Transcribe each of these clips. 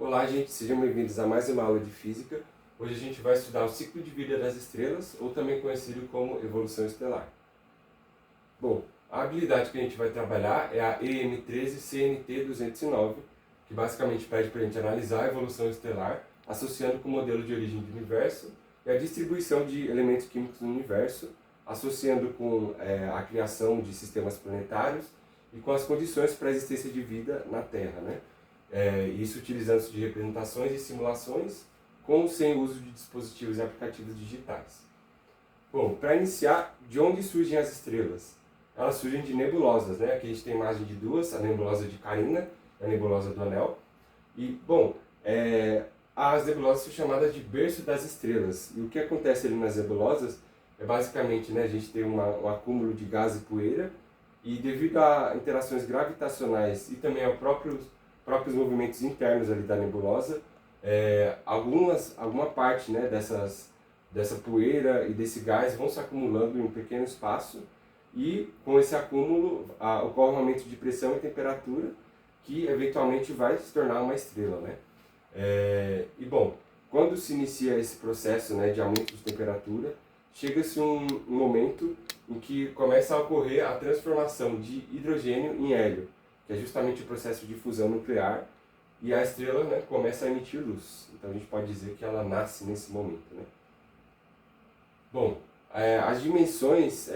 Olá, gente, sejam bem-vindos a mais uma aula de física. Hoje a gente vai estudar o ciclo de vida das estrelas, ou também conhecido como evolução estelar. Bom, a habilidade que a gente vai trabalhar é a EM13-CNT209, que basicamente pede para a gente analisar a evolução estelar, associando com o modelo de origem do universo e a distribuição de elementos químicos no universo, associando com a criação de sistemas planetários e com as condições para a existência de vida na Terra, né? Isso utilizando-se de representações e simulações, com ou sem uso de dispositivos e aplicativos digitais. Bom, para iniciar, de onde surgem as estrelas? Elas surgem de nebulosas, né? Aqui a gente tem imagem de duas, a nebulosa de Carina e a nebulosa do Anel. E, bom, as nebulosas são chamadas de berço das estrelas. E o que acontece ali nas nebulosas é basicamente, né, a gente tem um acúmulo de gás e poeira, e devido a interações gravitacionais e também aos próprios movimentos internos ali da nebulosa, alguma parte, né, dessa poeira e desse gás vão se acumulando em um pequeno espaço, e com esse acúmulo ocorre um aumento de pressão e temperatura que eventualmente vai se tornar uma estrela, né? E bom, quando se inicia esse processo, né, de aumento de temperatura, chega-se um momento em que começa a ocorrer a transformação de hidrogênio em hélio, que é justamente o processo de fusão nuclear, e a estrela, né, começa a emitir luz. Então a gente pode dizer que ela nasce nesse momento, né? Bom, as dimensões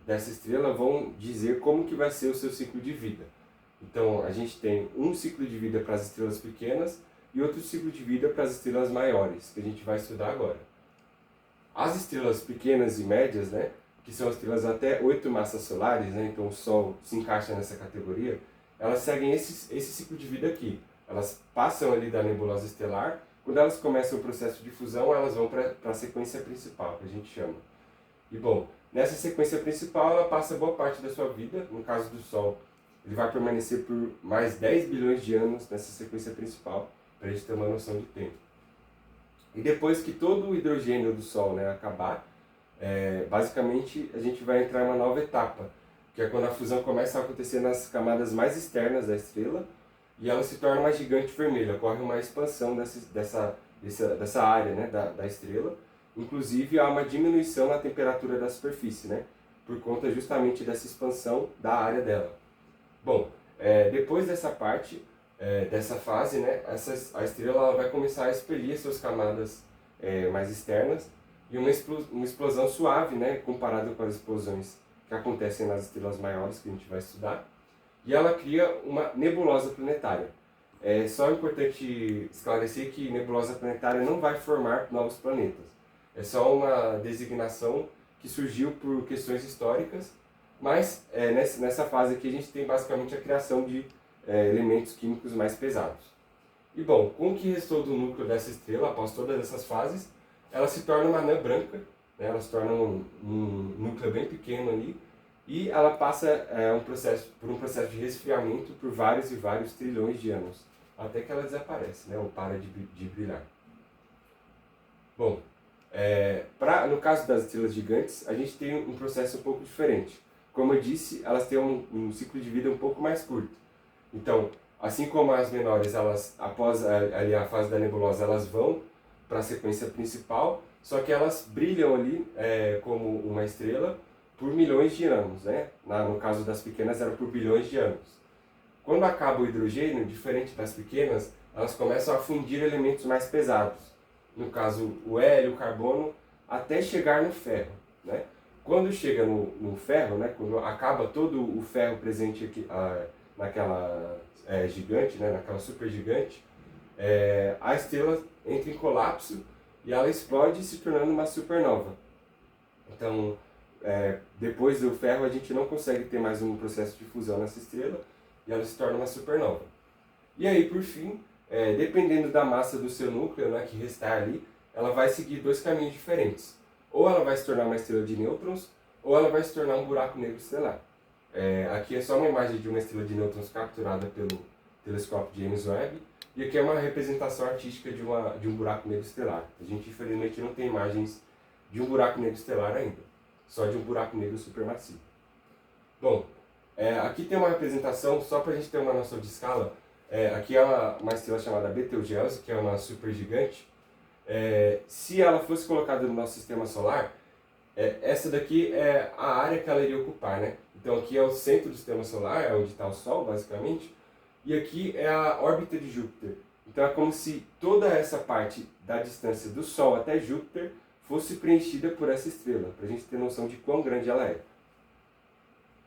dessa estrela vão dizer como que vai ser o seu ciclo de vida. Então a gente tem um ciclo de vida para as estrelas pequenas e outro ciclo de vida para as estrelas maiores, que a gente vai estudar agora. As estrelas pequenas e médias, né, que são estrelas até 8 massas solares, né, então o Sol se encaixa nessa categoria, elas seguem esse ciclo de vida aqui. Elas passam ali da nebulosa estelar, quando elas começam o processo de fusão, elas vão para a sequência principal, que a gente chama. E bom, nessa sequência principal, ela passa boa parte da sua vida. No caso do Sol, ele vai permanecer por mais 10 bilhões de anos nessa sequência principal, para a gente ter uma noção de tempo. E depois que todo o hidrogênio do Sol, né, acabar, basicamente a gente vai entrar em uma nova etapa, que é quando a fusão começa a acontecer nas camadas mais externas da estrela, e ela se torna uma gigante vermelha. Ocorre uma expansão dessa área, né, da estrela. Inclusive há uma diminuição na temperatura da superfície, né, por conta justamente dessa expansão da área dela. Bom, depois dessa parte, dessa fase, né, a estrela ela vai começar a expelir suas camadas mais externas, e uma explosão suave, né, comparada com as explosões que acontecem nas estrelas maiores, que a gente vai estudar, e ela cria uma nebulosa planetária. É só importante esclarecer que nebulosa planetária não vai formar novos planetas. É só uma designação que surgiu por questões históricas, mas nessa fase aqui a gente tem basicamente a criação de elementos químicos mais pesados. E bom, com o que restou do núcleo dessa estrela, após todas essas fases, ela se torna uma anã branca, né? Ela se torna um núcleo bem pequeno ali, e ela passa por um processo de resfriamento por vários e vários trilhões de anos, até que ela desaparece, né? Ou para de brilhar. Bom, no caso das estrelas gigantes, a gente tem um processo um pouco diferente. Como eu disse, elas têm um ciclo de vida um pouco mais curto. Então, assim como as menores, elas, após ali a fase da nebulosa, elas vão para a sequência principal, só que elas brilham ali como uma estrela por milhões de anos, né? No caso das pequenas, era por bilhões de anos. Quando acaba o hidrogênio, diferente das pequenas, elas começam a fundir elementos mais pesados. No caso, o hélio, o carbono, até chegar no ferro, né? Quando chega no ferro, né? Quando acaba todo o ferro presente aqui, naquela gigante, né? Naquela supergigante, a estrela entra em colapso e ela explode, se tornando uma supernova. Então, depois do ferro, a gente não consegue ter mais um processo de fusão nessa estrela, e ela se torna uma supernova. E aí, por fim, dependendo da massa do seu núcleo, né, que restar ali, ela vai seguir dois caminhos diferentes. Ou ela vai se tornar uma estrela de nêutrons, ou ela vai se tornar um buraco negro estelar. Aqui é só uma imagem de uma estrela de nêutrons capturada pelo telescópio James Webb, e aqui é uma representação artística de um buraco negro estelar. A gente, infelizmente, não tem imagens de um buraco negro estelar ainda, só de um buraco negro supermassivo. Bom, aqui tem uma representação, só para a gente ter uma noção de escala, Aqui é uma estrela chamada Betelgeuse, que é uma supergigante. Se ela fosse colocada no nosso sistema solar, essa daqui é a área que ela iria ocupar, né? Então aqui é o centro do sistema solar, é onde está o Sol, basicamente, e aqui é a órbita de Júpiter. Então é como se toda essa parte da distância do Sol até Júpiter fosse preenchida por essa estrela, para a gente ter noção de quão grande ela é.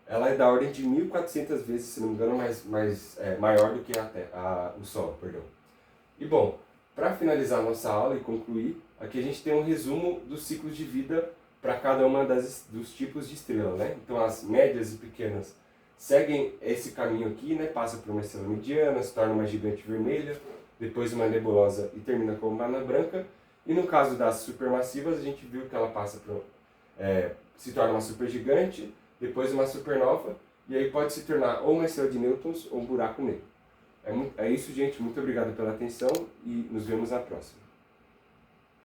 Ela é da ordem de 1.400 vezes, se não me engano, maior do que o Sol, perdão. E bom, para finalizar a nossa aula e concluir, aqui a gente tem um resumo dos ciclos de vida para cada uma dos tipos de estrela, né? Então as médias e pequenas seguem esse caminho aqui, né? Passa por uma estrela mediana, se torna uma gigante vermelha, depois uma nebulosa e termina como uma anã branca. E no caso das supermassivas, a gente viu que ela se torna uma supergigante, depois uma supernova, e aí pode se tornar ou uma estrela de nêutrons ou um buraco negro. É isso, gente. Muito obrigado pela atenção e nos vemos na próxima.